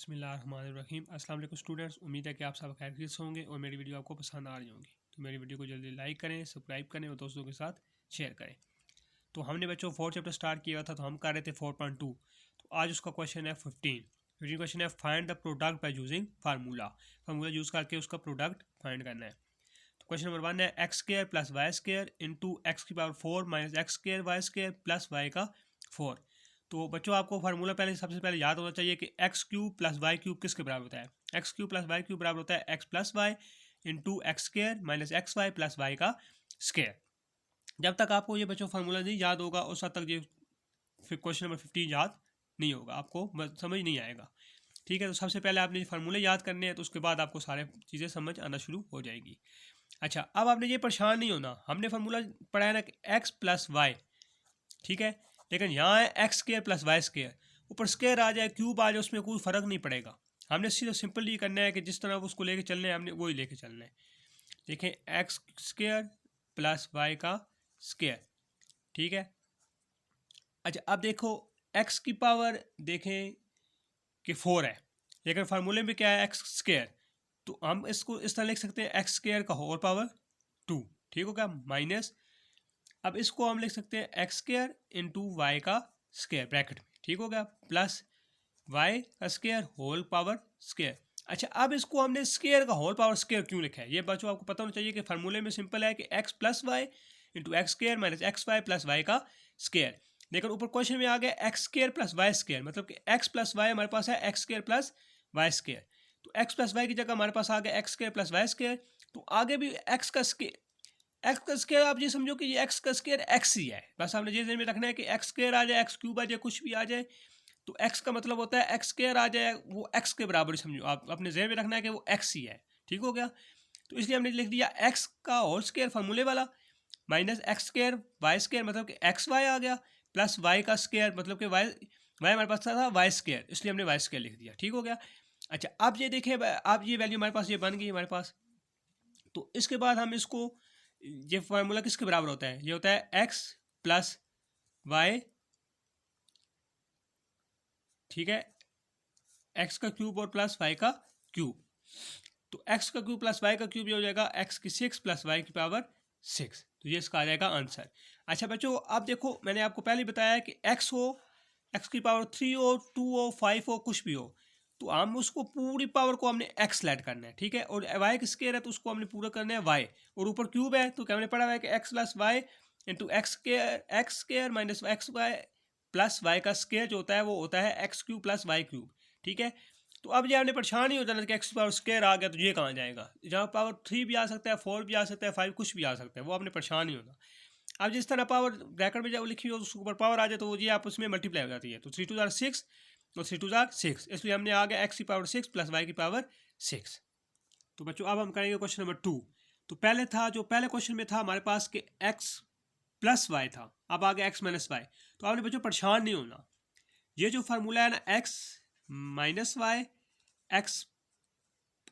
बिस्मिल्लाहिर्रहमानिर्रहीम। अस्सलाम वालेकुम स्टूडेंट्स, उम्मीद है कि आप सब खैरियत से होंगे और मेरी वीडियो आपको पसंद आ रही होंगी। तो मेरी वीडियो को जल्दी लाइक करें, सब्सक्राइब करें और दोस्तों के साथ शेयर करें। तो हमने बच्चों 4 चैप्टर स्टार्ट किया था, तो हम कर रहे थे 4.2। तो आज उसका क्वेश्चन है 15 क्वेश्चन है find the product by using formula use करके उसका प्रोडक्ट फाइंड करना है। तो क्वेश्चन नंबर 1 है x square plus Y square into X की power 4 minus x square Y square plus Y का 4। तो बच्चों आपको फार्मूला सबसे पहले याद होना चाहिए कि x cube plus y cube किसके बराबर होता है। X cube plus y cube बराबर होता है x plus y into x square minus x y plus Y का स्क्र। जब तक आपको ये बच्चों फार्मूला नहीं याद होगा उस हद तक ये फिर क्वेश्चन नंबर 15 याद नहीं होगा, आपको समझ नहीं आएगा। ठीक है, तो सबसे पहले आपने फार्मूले याद करने हैं, तो उसके बाद आपको सारे चीज़ें समझ आना शुरू हो जाएगी। अच्छा, अब आपने ये परेशान नहीं होना, हमने फार्मूला पढ़ा है ना कि एक्स प्लस वाई, ठीक है, लेकिन यहाँ है x square plus Y square, ऊपर स्क्र आ जाए क्यूब आ जाए उसमें कोई फ़र्क नहीं पड़ेगा। हमने सीधा सिंपल ये करना है कि जिस तरह उसको लेके चलना है हमने वही लेके चलना है। देखें एक्स स्क्र प्लस वाई का स्क्र, ठीक है। अच्छा, अब देखो एक्स की पावर देखें कि 4 है, लेकिन फार्मूले में क्या है एक्स स्क्र, तो हम इसको इस तरह लिख सकते हैं एक्स स्क्र का होल पावर 2, ठीक होगा, माइनस अब इसको हम लिख सकते हैं एक्स स्क्र इंटू वाई का स्क्र ब्रैकेट में, ठीक हो गया, प्लस वाई का स्क्र होल पावर स्क्र। अच्छा, अब इसको हमने स्क्र का होल पावर स्क्र क्यों लिखा है, ये बच्चों आपको पता होना चाहिए कि फार्मूले में सिंपल है कि x plus y into x square minus x y plus Y का स्क्र। लेकिन ऊपर क्वेश्चन में आ गया x square plus Y square, मतलब कि एक्स प्लस वाई हमारे पास है x square plus Y square, तो एक्स प्लस वाई की जगह हमारे पास आ गया x square plus Y square. तो आगे भी एक्स का स्क्र आप ये समझो कि ये एक्स का स्क्र एक्स ही है, बस आपने ये ध्यान में रखना है कि एक्स स्क्र आ जाए एक्स क्यूब आ जाए कुछ भी आ जाए, तो एक्स का मतलब होता है एक्स स्क्र आ जाए वो एक्स के बराबर ही समझो, आप अपने ध्यान में रखना है कि वो एक्स ही है, ठीक हो गया। तो इसलिए हमने लिख दिया एक्स का होल स्क्र फार्मूले वाला minus x square Y square मतलब कि एक्स वाई आ गया, प्लस वाई का स्क्र मतलब कि वाई वाई हमारे पास था वाई स्क्र, इसलिए हमने वाई स्क्र लिख दिया, ठीक हो गया। अच्छा, अब ये देखें, अब ये वैल्यू हमारे पास ये बन गई हमारे पास। तो इसके बाद हम इसको, ये फार्मूला किसके बराबर होता है, ये होता है एक्स प्लस वाई, ठीक है, एक्स का क्यूब और प्लस वाई का क्यूब। तो एक्स का क्यूब प्लस वाई का क्यूब ये हो जाएगा एक्स की 6 प्लस वाई की पावर 6, तो ये इसका आ जाएगा आंसर। अच्छा बच्चों, अब देखो मैंने आपको पहले बताया कि एक्स हो, एक्स की पावर 3 हो 2 हो 5 हो कुछ भी हो, तो हम उसको पूरी पावर को हमने एक्स लेट करना है, ठीक है, और वाई का स्क्वायर है तो उसको हमने पूरा करना है वाई, और ऊपर क्यूब है तो क्या हमने पढ़ा हुआ है कि x plus y into x square minus x y plus Y का स्क्वायर जो होता है वो होता है x cube plus y cube, ठीक है। तो अब ये आपने परेशान ही हो जाना कि एक्स पावर स्क्वायर आ गया तो ये कहाँ जाएगा, जहाँ पावर 3 भी आ सकता है 4 भी आ सकता है 5 कुछ भी आ सकता है, वो आपने परेशान ही होना। अब जिस तरह पावर ब्रैकेट में जब लिखी हो उसके ऊपर पावर आ जाए तो वो ये आप उसमें मल्टीप्लाई हो जाती है, तो 3 2 6 और 3 2 6, इसलिए हमने आ गया एक्स की पावर 6 प्लस वाई की पावर 6। तो बच्चों अब हम करेंगे क्वेश्चन नंबर 2। तो पहले था जो पहले क्वेश्चन में था हमारे पास कि एक्स प्लस वाई था, अब आ गया एक्स माइनस वाई। तो आपने बच्चों परेशान नहीं होना, ये जो फार्मूला है ना एक्स माइनस वाई एक्स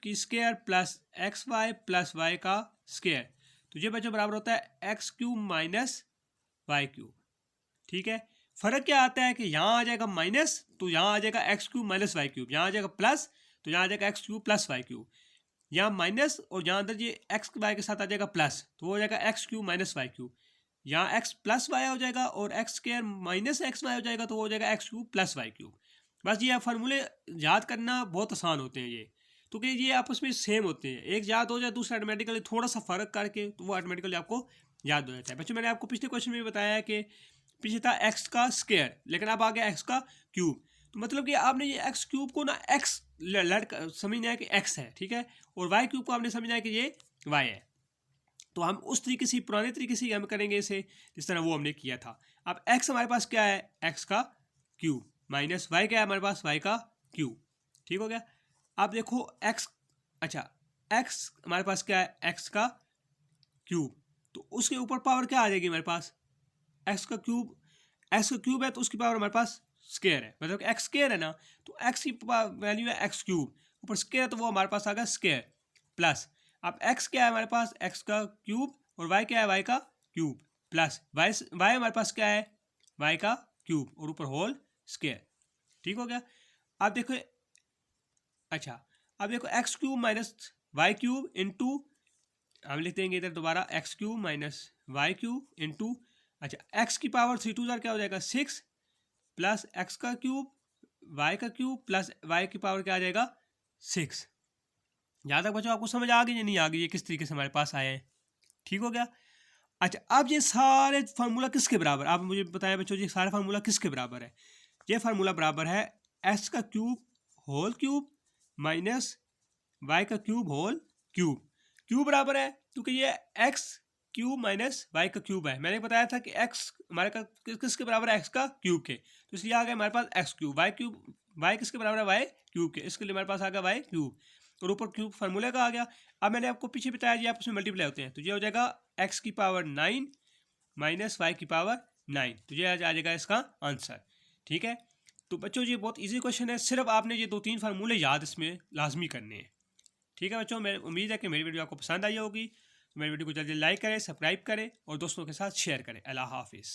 की square plus x y plus Y का स्क्वायर, तो ये बच्चों बराबर होता है x cube minus y cube, ठीक है। फर्क क्या आता है कि यहाँ आ जाएगा माइनस तो यहाँ आ जाएगा x cube minus y cube, यहाँ आ जाएगा प्लस तो यहाँ आ जाएगा x cube plus y cube, यहाँ माइनस और यहाँ अंदर ये एक्स वाई के साथ आ जाएगा प्लस तो वो हो जाएगा x cube minus y cube, यहाँ एक्स प्लस वाई हो जाएगा और x square minus x y हो जाएगा तो वो हो जाएगा x cube plus y cube. बस ये फार्मूले याद करना बहुत आसान होते हैं ये, तो कि ये आपस में सेम होते हैं, एक याद हो जाए दूसरा ऑटोमेटिकली थोड़ा सा फ़र्क करके तो वो ऑटोमेटिकली आपको याद हो जाता है। बच्चों मैंने आपको पिछले क्वेश्चन में बताया है कि पीछे था एक्स का स्क्वायर लेकिन अब आ गया एक्स का क्यूब, तो मतलब कि आपने ये एक्स क्यूब को ना एक्स समझना है कि एक्स है, ठीक है, और वाई क्यूब को आपने समझना है कि ये वाई है। तो हम उस तरीके से पुराने तरीके से हम करेंगे इसे जिस तरह वो हमने किया था। अब एक्स हमारे पास क्या है एक्स का क्यूब माइनस वाई क्या है हमारे पास वाई का क्यूब, ठीक हो गया। अब देखो एक्स, अच्छा एक्स हमारे पास क्या है एक्स का क्यूब, तो उसके ऊपर पावर क्या आ जाएगी हमारे पास एक्स का क्यूब, एक्स का क्यूब है तो उसकी पावर हमारे पास स्क्वायर है, मतलब एक्स स्क्वायर है ना, तो एक्स की वैल्यू है एक्स क्यूब, ऊपर स्क्वायर है तो वो हमारे पास आ गया स्क्वायर प्लस, अब एक्स क्या है हमारे पास एक्स का क्यूब और वाई क्या है वाई का क्यूब प्लस वाई हमारे पास क्या है वाई का क्यूब और ऊपर होल स्क्वायर, ठीक हो गया। अब देखो अच्छा, अब देखो x cube minus y cube into, हम लिख देंगे इधर दोबारा x cube minus y cube into, अच्छा एक्स की पावर 3 टू ज़ार क्या हो जाएगा 6 प्लस एक्स का क्यूब वाई का क्यूब प्लस वाई की पावर क्या आ जाएगा 6। यहाँ तक बच्चों आपको समझ आ गई या नहीं आ गई, ये किस तरीके से हमारे पास आए हैं, ठीक हो गया। अच्छा, अब ये सारे फार्मूला किसके बराबर, आप मुझे बताएं बच्चों ये सारा फार्मूला किसके बराबर है। ये फार्मूला बराबर है एक्स का cube whole cube minus y का क्यूब होल क्यूब। क्यूब बराबर है क्योंकि ये एक्स क्यूब माइनस वाई का क्यूब है। मैंने बताया था कि एक्स हमारे का किसके बराबर है, एक्स का क्यूब के, तो इसलिए आ गया हमारे पास X cube. Y cube, Y किसके बराबर है, वाई क्यूब के, इसके लिए हमारे पास आ गया वाई क्यूब, और ऊपर क्यूब फार्मूले का आ गया। अब मैंने आपको पीछे बताया जी आपस में मल्टीप्लाई होते हैं, तो ये हो जाएगा एक्स की पावर 9 माइनस वाई की पावर 9, तो ये आ जाएगा इसका आंसर, ठीक है। तो बच्चों ये बहुत इजी क्वेश्चन है, सिर्फ आपने ये 2-3 फार्मूले याद इसमें लाजमी करने हैं, ठीक है बच्चों। मैं उम्मीद है कि मेरी वीडियो आपको पसंद आई होगी। मेरी वीडियो को जल्दी लाइक करें, सब्सक्राइब करें और दोस्तों के साथ शेयर करें। अल्लाह हाफिज़।